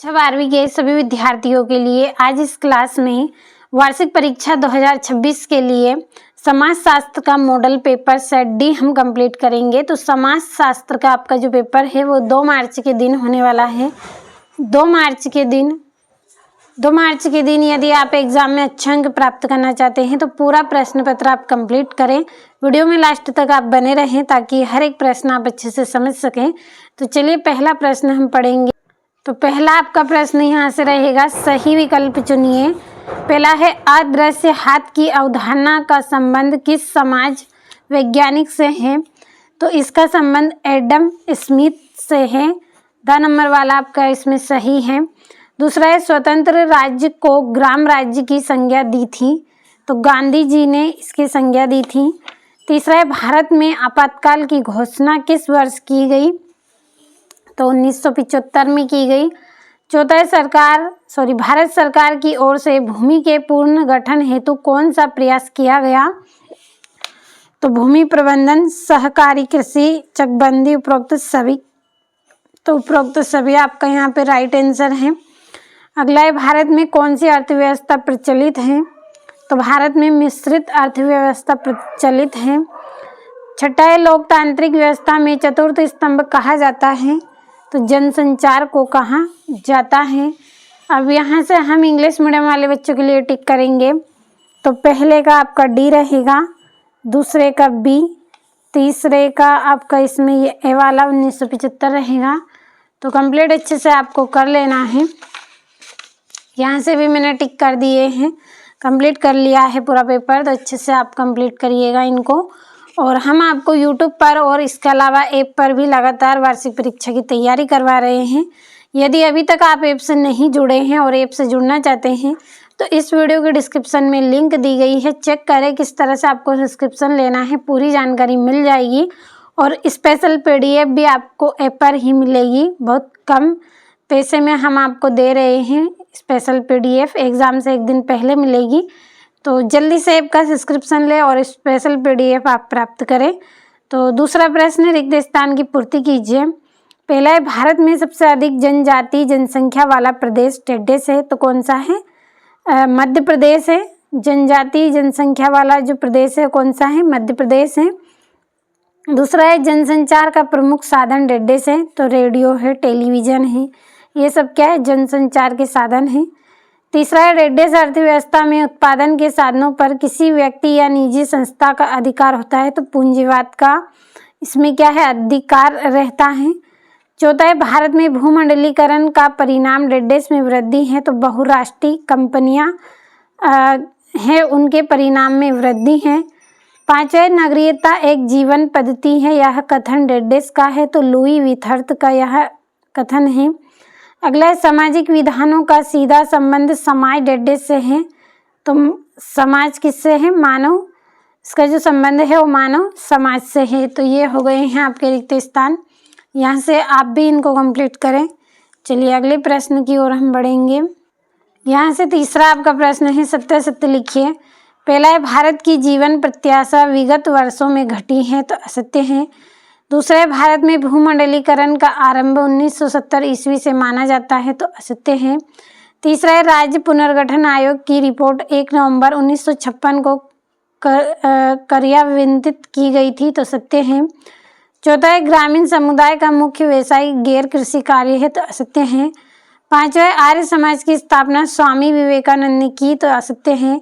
12वीं के सभी विद्यार्थियों के लिए आज इस क्लास में वार्षिक परीक्षा 2026 के लिए समाज शास्त्र का मॉडल पेपर सेट डी हम कंप्लीट करेंगे। तो समाज शास्त्र का आपका जो पेपर है वो 2 मार्च के दिन होने वाला है। 2 मार्च के दिन यदि आप एग्जाम में अच्छे अंक प्राप्त करना चाहते हैं तो पूरा प्रश्न पत्र आप कंप्लीट करें। वीडियो में लास्ट तक आप बने रहें ताकि हर एक प्रश्न आप अच्छे से समझ सकें। तो चलिए पहला प्रश्न हम पढ़ेंगे। तो पहला आपका प्रश्न यहाँ से रहेगा, सही विकल्प चुनिए। पहला है, अदृश्य हाथ की अवधारणा का संबंध किस समाज वैज्ञानिक से है? तो इसका संबंध एडम स्मिथ से है। 2 नंबर वाला आपका इसमें सही है। दूसरा है, स्वतंत्र राज्य को ग्राम राज्य की संज्ञा दी थी। तो गांधी जी ने इसकी संज्ञा दी थी। तीसरा है, भारत में आपातकाल की घोषणा किस वर्ष की गई? तो 1975 में की गई। चौथा है, भारत सरकार की ओर से भूमि के पूर्ण गठन हेतु कौन सा प्रयास किया गया? तो भूमि प्रबंधन, सहकारी कृषि, चकबंदी, उपरोक्त सभी। तो उपरोक्त सभी आपका यहाँ पे राइट आंसर है। अगला है, भारत में कौन सी अर्थव्यवस्था प्रचलित है? तो भारत में मिश्रित अर्थव्यवस्था प्रचलित है। छठा है, लोकतांत्रिक व्यवस्था में चतुर्थ स्तंभ कहा जाता है? तो जनसंचार को कहा जाता है। अब यहाँ से हम इंग्लिश मीडियम वाले बच्चों के लिए टिक करेंगे। तो पहले का आपका डी रहेगा, दूसरे का बी, तीसरे का आपका इसमें ये ए वाला 1975 रहेगा। तो कंप्लीट अच्छे से आपको कर लेना है। यहाँ से भी मैंने टिक कर दिए हैं, कंप्लीट कर लिया है पूरा पेपर। तो अच्छे से आप कंप्लीट करिएगा इनको। और हम आपको YouTube पर और इसके अलावा ऐप पर भी लगातार वार्षिक परीक्षा की तैयारी करवा रहे हैं। यदि अभी तक आप ऐप से नहीं जुड़े हैं और ऐप से जुड़ना चाहते हैं तो इस वीडियो के डिस्क्रिप्शन में लिंक दी गई है, चेक करें किस तरह से आपको सब्सक्रिप्शन लेना है, पूरी जानकारी मिल जाएगी। और स्पेशल PDF भी आपको ऐप पर ही मिलेगी, बहुत कम पैसे में हम आपको दे रहे हैं। स्पेशल PDF एग्ज़ाम से 1 दिन पहले मिलेगी। तो जल्दी से ऐप का सब्सक्रिप्शन लें और स्पेशल PDF आप प्राप्त करें। तो दूसरा प्रश्न, रिक्त स्थान की पूर्ति कीजिए। पहला है, भारत में सबसे अधिक जनजाति जनसंख्या वाला प्रदेश टेढ़े है, तो कौन सा है? मध्य प्रदेश है। जनजाति जनसंख्या वाला जो प्रदेश है कौन सा है? मध्य प्रदेश है। दूसरा है, जनसंचार का प्रमुख साधन टेढ़े है, तो रेडियो है, टेलीविज़न है, ये सब क्या है? जनसंचार के साधन है। तीसरा है, टेढ़े अर्थव्यवस्था में उत्पादन के साधनों पर किसी व्यक्ति या निजी संस्था का अधिकार होता है, तो पूंजीवाद का इसमें क्या है? अधिकार रहता है। चौथा है, भारत में भूमंडलीकरण का परिणाम टेढ़े में वृद्धि है, तो बहुराष्ट्रीय कंपनियां हैं उनके परिणाम में वृद्धि है। पांचवा है, नगरीयता एक जीवन पद्धति है, यह कथन टेढ़े का है, तो लुई विथर्थ का यह कथन है। अगला है, सामाजिक विधानों का सीधा संबंध समाज टेढ़े से है, तो समाज किससे है? मानव, इसका जो संबंध है वो मानव समाज से है। तो ये हो गए हैं आपके रिक्त स्थान, यहाँ से आप भी इनको कंप्लीट करें। चलिए अगले प्रश्न की ओर हम बढ़ेंगे। यहाँ से तीसरा आपका प्रश्न है, सत्य सत्य लिखिए। पहला है, भारत की जीवन प्रत्याशा विगत वर्षों में घटी है, तो असत्य है। दूसरा है, भारत में भूमंडलीकरण का आरंभ 1970 ईस्वी से माना जाता है, तो असत्य है। तीसरा है, राज्य पुनर्गठन आयोग की रिपोर्ट 1 नवंबर 1956 को कार्यान्वित की गई थी, तो सत्य है। चौथा है, ग्रामीण समुदाय का मुख्य व्यवसाय गैर कृषि कार्य है, तो असत्य है। पांचवा है, आर्य समाज की स्थापना स्वामी विवेकानंद ने की, तो असत्य है।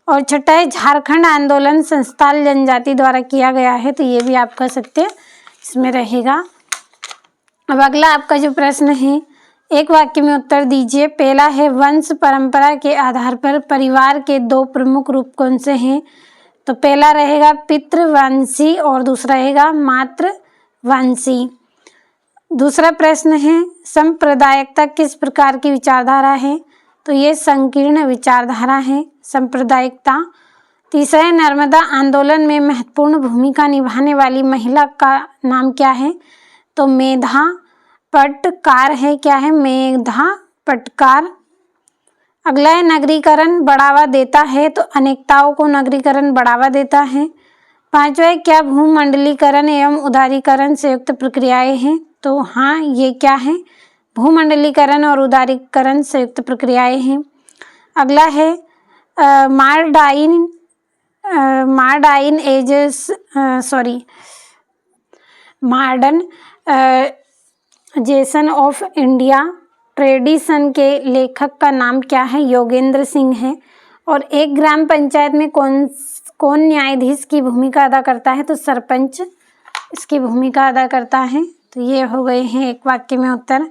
और छठा है, झारखंड आंदोलन संस्थाल जनजाति द्वारा किया गया है, तो ये भी आपका सत्य इसमें रहेगा। अब अगला आपका जो प्रश्न है, एक वाक्य में उत्तर दीजिए। पहला है, वंश परंपरा के आधार पर परिवार के 2 प्रमुख रूप कौन से हैं? तो पहला रहेगा पितृवंशी और दूसरा रहेगा मातृवंशी। दूसरा प्रश्न है, सांप्रदायिकता किस प्रकार की विचारधारा है? तो ये संकीर्ण विचारधारा है सांप्रदायिकता। तीसरा है, नर्मदा आंदोलन में महत्वपूर्ण भूमिका निभाने वाली महिला का नाम क्या है? तो मेधा पटकार है। क्या है? मेधा पटकार। अगला है, नगरीकरण बढ़ावा देता है, तो अनेकताओं को नगरीकरण बढ़ावा देता है। पांचवा है, क्या भूमंडलीकरण एवं उदारीकरण संयुक्त प्रक्रियाएं हैं? तो हाँ, ये क्या है? भूमंडलीकरण और उदारीकरण संयुक्त प्रक्रियाएं हैं। अगला है मॉडर्नाइजेशन ऑफ इंडिया ट्रेडिशन के लेखक का नाम क्या है? योगेंद्र सिंह है। और एक ग्राम पंचायत में कौन न्यायाधीश की भूमिका अदा करता है? तो सरपंच इसकी भूमिका अदा करता है। तो ये हो गए हैं एक वाक्य में उत्तर।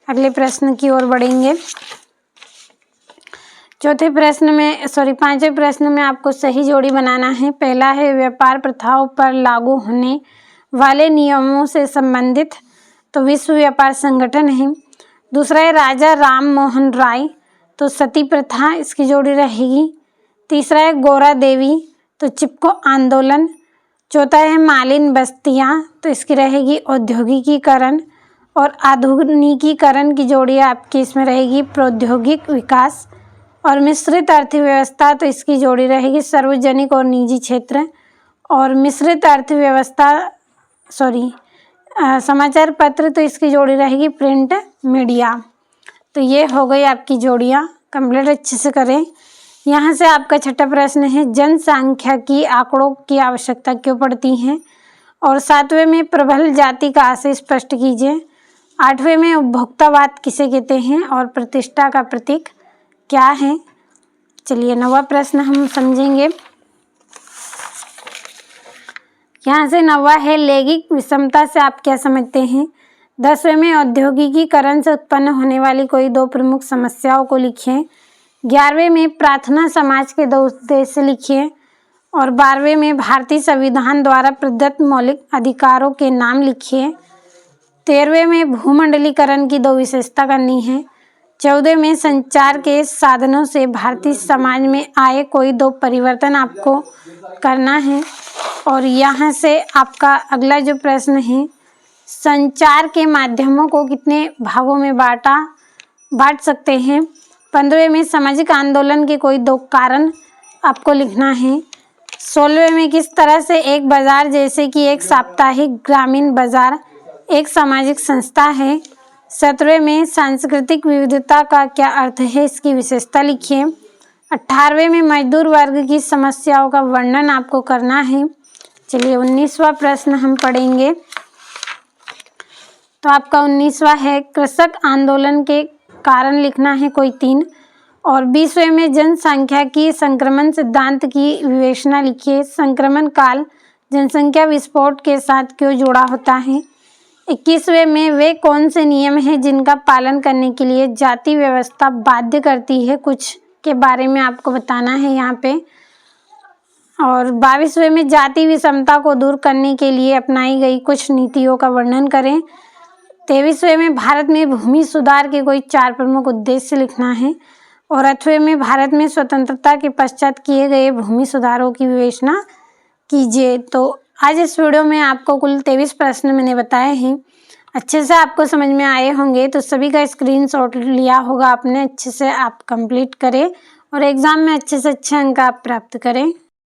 अगले प्रश्न की ओर बढ़ेंगे। पांचवें प्रश्न में आपको सही जोड़ी बनाना है। पहला है व्यापार प्रथाओं पर लागू होने वाले नियमों से संबंधित, तो विश्व व्यापार संगठन है। दूसरा है राजा राम मोहन राय, तो सती प्रथा इसकी जोड़ी रहेगी। तीसरा है गौरा देवी, तो चिपको आंदोलन। चौथा है मालिन बस्तियां, तो इसकी रहेगी औद्योगिकीकरण। और आधुनिकीकरण की जोड़ी आपकी इसमें रहेगी प्रौद्योगिक विकास। और मिश्रित अर्थव्यवस्था, तो इसकी जोड़ी रहेगी सार्वजनिक और निजी क्षेत्र। और मिश्रित अर्थव्यवस्था समाचार पत्र, तो इसकी जोड़ी रहेगी प्रिंट मीडिया। तो ये हो गई आपकी जोड़ियाँ। कंप्लीट अच्छे से करें। यहाँ से आपका छठा प्रश्न है जनसांख्यिकी आंकड़ों की आवश्यकता क्यों पड़ती है? और 7वें में प्रबल जाति का आशय स्पष्ट कीजिए। 8वें में उपभोक्तावाद किसे कहते हैं? और प्रतिष्ठा का प्रतीक क्या है? चलिए 9वां प्रश्न हम समझेंगे। यहाँ से 9वां है लैंगिक विषमता से आप क्या समझते हैं? 10वें में औद्योगिकीकरण से उत्पन्न होने वाली कोई 2 प्रमुख समस्याओं को लिखिए। 11वें में प्रार्थना समाज के 2 उद्देश्य लिखिए। और 12वें में भारतीय संविधान द्वारा प्रदत्त मौलिक अधिकारों के नाम लिखिए। 13वें में भूमंडलीकरण की 2 विशेषता करनी है। 14वें में संचार के साधनों से भारतीय समाज में आए कोई 2 परिवर्तन आपको करना है। और यहाँ से आपका अगला जो प्रश्न है संचार के माध्यमों को कितने भागों में बांट सकते हैं? 15वें में सामाजिक आंदोलन के कोई 2 कारण आपको लिखना है। 16वें में किस तरह से एक बाजार जैसे कि एक साप्ताहिक ग्रामीण बाजार एक सामाजिक संस्था है। 17वें में सांस्कृतिक विविधता का क्या अर्थ है, इसकी विशेषता लिखिए। 18वें में मजदूर वर्ग की समस्याओं का वर्णन आपको करना है। चलिए 19वां प्रश्न हम पढ़ेंगे। तो आपका 19वां है कृषक आंदोलन के कारण लिखना है कोई 3। और 20वें में जनसांख्यिकी संक्रमण सिद्धांत की विवेचना लिखिए। संक्रमण काल जनसंख्या विस्फोट के साथ क्यों जुड़ा होता है। 21वें में वे कौन से नियम हैं जिनका पालन करने के लिए जाति व्यवस्था बाध्य करती है, कुछ के बारे में आपको बताना है यहाँ पे। और 22वें में जाति विषमता को दूर करने के लिए अपनाई गई कुछ नीतियों का वर्णन करें। 23वें में भारत में भूमि सुधार के कोई 4 प्रमुख उद्देश्य लिखना है। और 8वें में भारत में स्वतंत्रता के पश्चात किए गए भूमि सुधारों की विवेचना कीजिए। तो आज इस वीडियो में आपको कुल 23 प्रश्न मैंने बताए हैं। अच्छे से आपको समझ में आए होंगे, तो सभी का स्क्रीनशॉट लिया होगा आपने। अच्छे से आप कंप्लीट करें और एग्ज़ाम में अच्छे से अच्छे अंक आप प्राप्त करें।